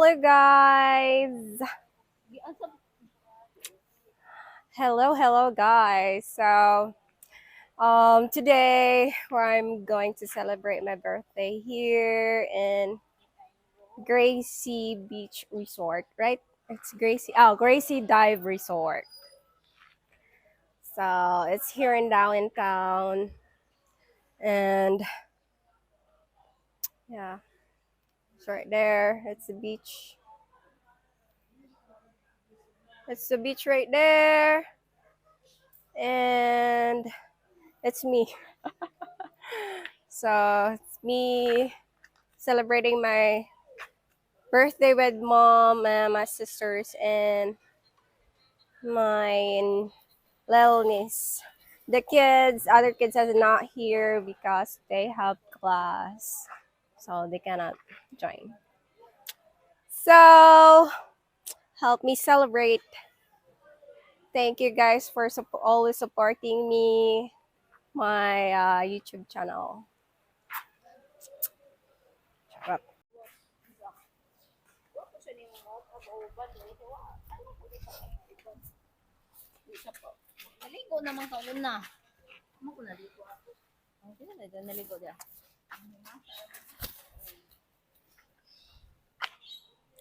Hello guys. Hello guys. So today I'm going to celebrate my birthday here in Gracie Beach Resort, right? It's Gracie Dive Resort. So it's here in downtown, and yeah, it's right there. It's the beach. It's the beach right there. And it's me. So it's me celebrating my birthday with mom and my sisters and my little niece. The other kids are not here because they have class, so they cannot join. So help me celebrate. Thank you guys for always supporting me, my YouTube channel. Naligo naman ka una. Ano ko naligo ako? Ang naligo dia.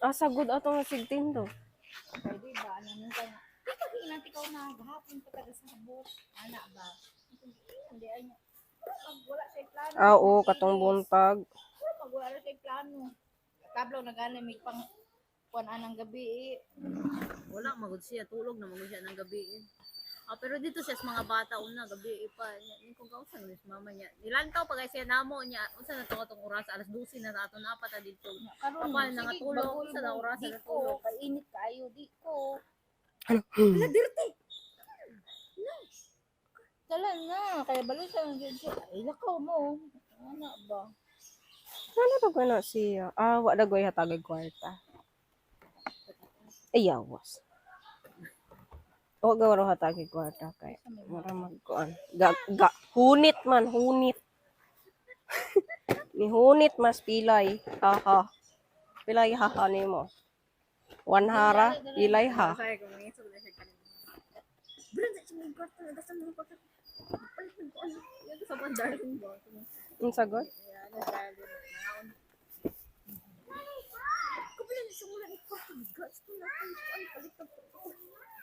Sagod atong sigtin to. Pwede ba? Ano nang kanya? Ito kinanti ka na gahapon pa taga sa sabot. Ana ba? Hindi ay niya. Wala sa plano. Oo, katong buntag. Wala sa plano. Kablo na gani may pang kuan anang gabi. Wala magud siya tulog na magud siya nang gabi. Pero dito siya sa mga bata una gabi pa niya kung kausan ni mama niya. Nilantaw pa siya namo niya unsa na to katong oras alas 12 na ato na pa ta dito. Karon na nga tulog sa oras na tulog kay init kayo di ko. Ala dirty. Dala na kay balo siya ng gid. Ay lakaw mo. Ana ba? Ano to gana siya? Wa dagoy hatagay kwarta. Ayawas. O gawaro hatagay kwarta kay mura magkuan. Hunit man, hunit. Ni hunit mas pilay. Haha. Pilay haha nimo. One hara, pilay ha. Ang sagot?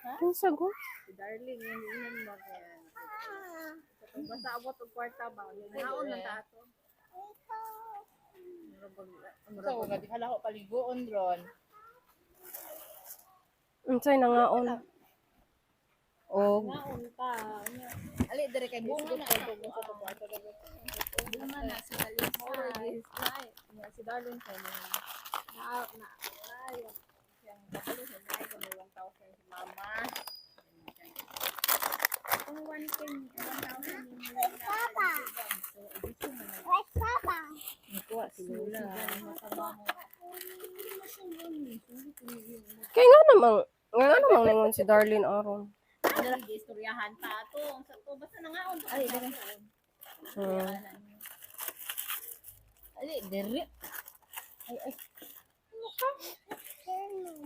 Ang sagot? Darling, yan ba kaya? Basta abot og kwarta ba? Naon man ta ato. So, nga di hala ko paligoon ron. Unsay nangaon? Naon pa. Ali dire kay bunga na ito sa kwarta daw. Bunga na sa Darling. Si Darling sa na yang bakalo sa nay ko 1,000 si mama. Kung 1,000 Papa. Where's Papa? Ikuha si Lola. Kaya nga namang ningon si Darlene aron. Istoryahan pa to. Sa to basta nangaon to. Ay, dali. Ali, dere. Ay.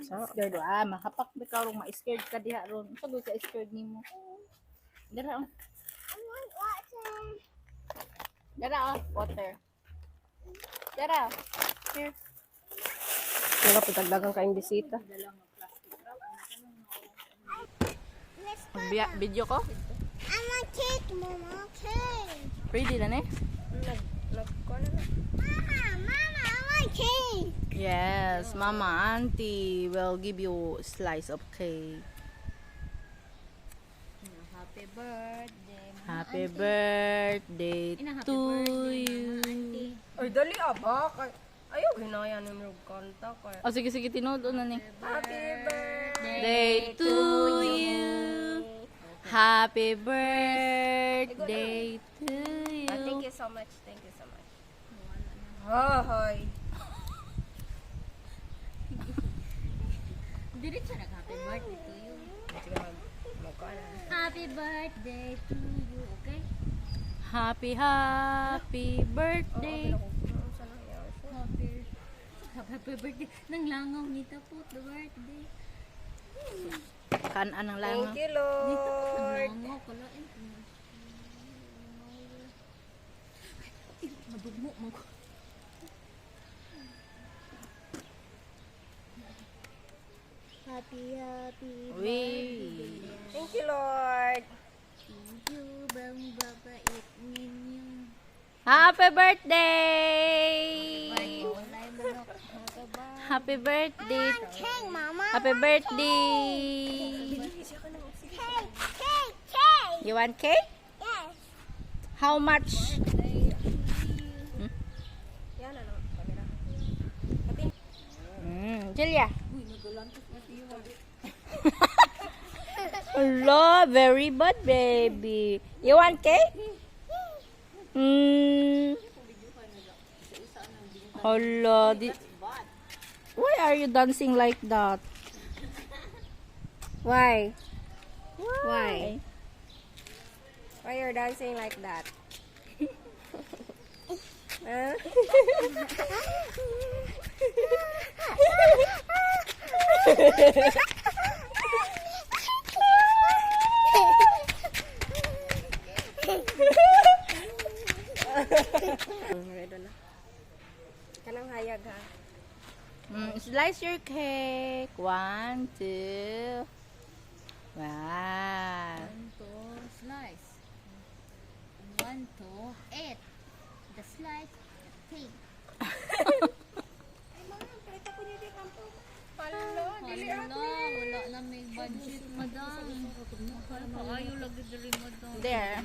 Scared makapak ba ka ron ma-scared ka diha ron. Sabi ka scared nimo. Dara. I want water. Dara, water. Dara. Here. Wala pitagdagan kaing bisita. Video ko? I want cake, Mama. Cake. Ready na ne? Mama, I want cake. Yes, Mama Auntie will give you a slice of cake. Happy birthday, Mama Happy birthday to you. Ay, dali ba? Ayaw, hinaya na yung kanta. Oh, sige, tinudo na ni. Happy birthday Day to you. Happy birthday to you. Thank you so much. Hoy. Diretso na happy birthday to you. Happy birthday to you, okay? Happy birthday. Happy Happy birthday. Nang langaw ni Tapot, the birthday. Kanaan ng Thank langaw. you, Nang Lord. langaw, kalain. Madugmo mo ko. Happy Uy. Thank you, Lord. Thank you, bang babait ninyo. Happy birthday! Walay manok. Happy birthday! Cake, Mama. Happy birthday! Cake, cake, cake. You want cake? Yes. How much? Yan, ano? Camera. Julia. Hello, very bad baby. You want cake? Hello. Why are you dancing like that? Why? Why? Why you're dancing like that? Huh? Redo na. Kanang hayag ha. Slice your cake. 1, 2. Wow. 1, 2, slice. 1, 2, 8. The slice, take. Wala na may budget, madam. Ayaw lagi dali, madam. There.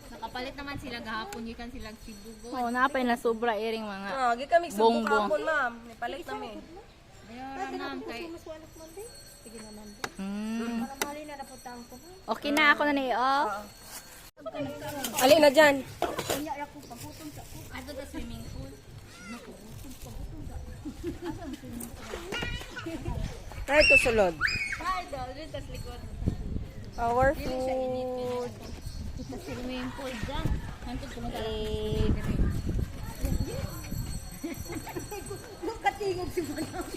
Nakapalit naman sila gahapon, gikan sila sibugo. Oh, napay na sobra iring mga. Oh, gi kami sa Bongbong. bukapon, ma'am. May palit kami. Ayaw ma'am, kay Okay na ako na ni oh. Ali na dyan. ato sa swimming pool. Try to sulod. Ay, dito sa likod. Our food. Sa swimming pool dyan. Hantod ko magkala. Katingog si Manang.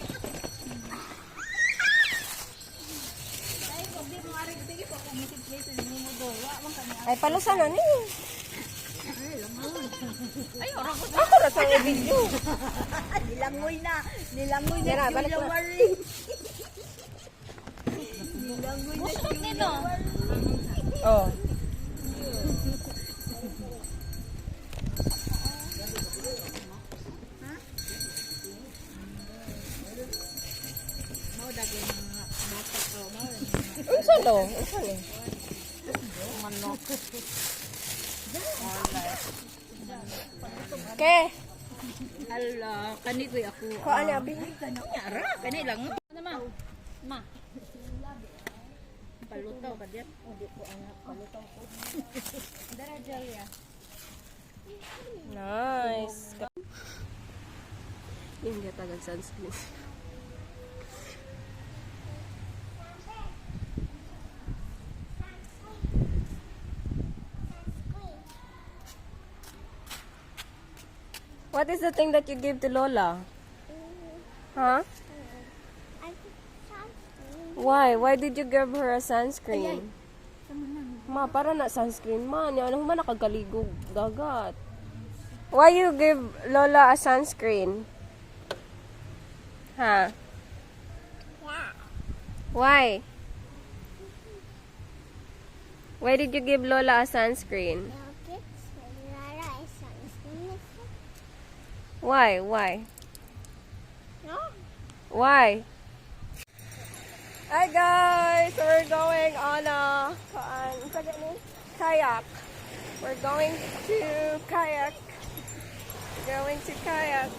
Ay, palusan na ni. Ay, orang ko. Ako na sa video. Nilangoy na. Nilangoy Yan na, balik na. Busog nito. Oh. Unsa to? Unsa ni? Ke, Hala, kanito'y ako. ko ani abi? Nyara, kani lang. Ano ma? Ma. Palutaw ka diyan. Hindi ko anak palutaw ko. Dara Julia. Nice. Yung dia tagag sunscreen. What is the thing that you give to Lola? Huh? I put sunscreen. Why? Why did you give her a sunscreen? Ma, para na sunscreen man. Yan, ano man nakagaligog dagat. Why you give Lola a sunscreen? Huh? Yeah. Why? Why did you give Lola a sunscreen? Okay. Lara is sunscreen. Why? Why? No. Why? Hi guys! So we're going on a kayak. We're going to kayak. Going to kayak.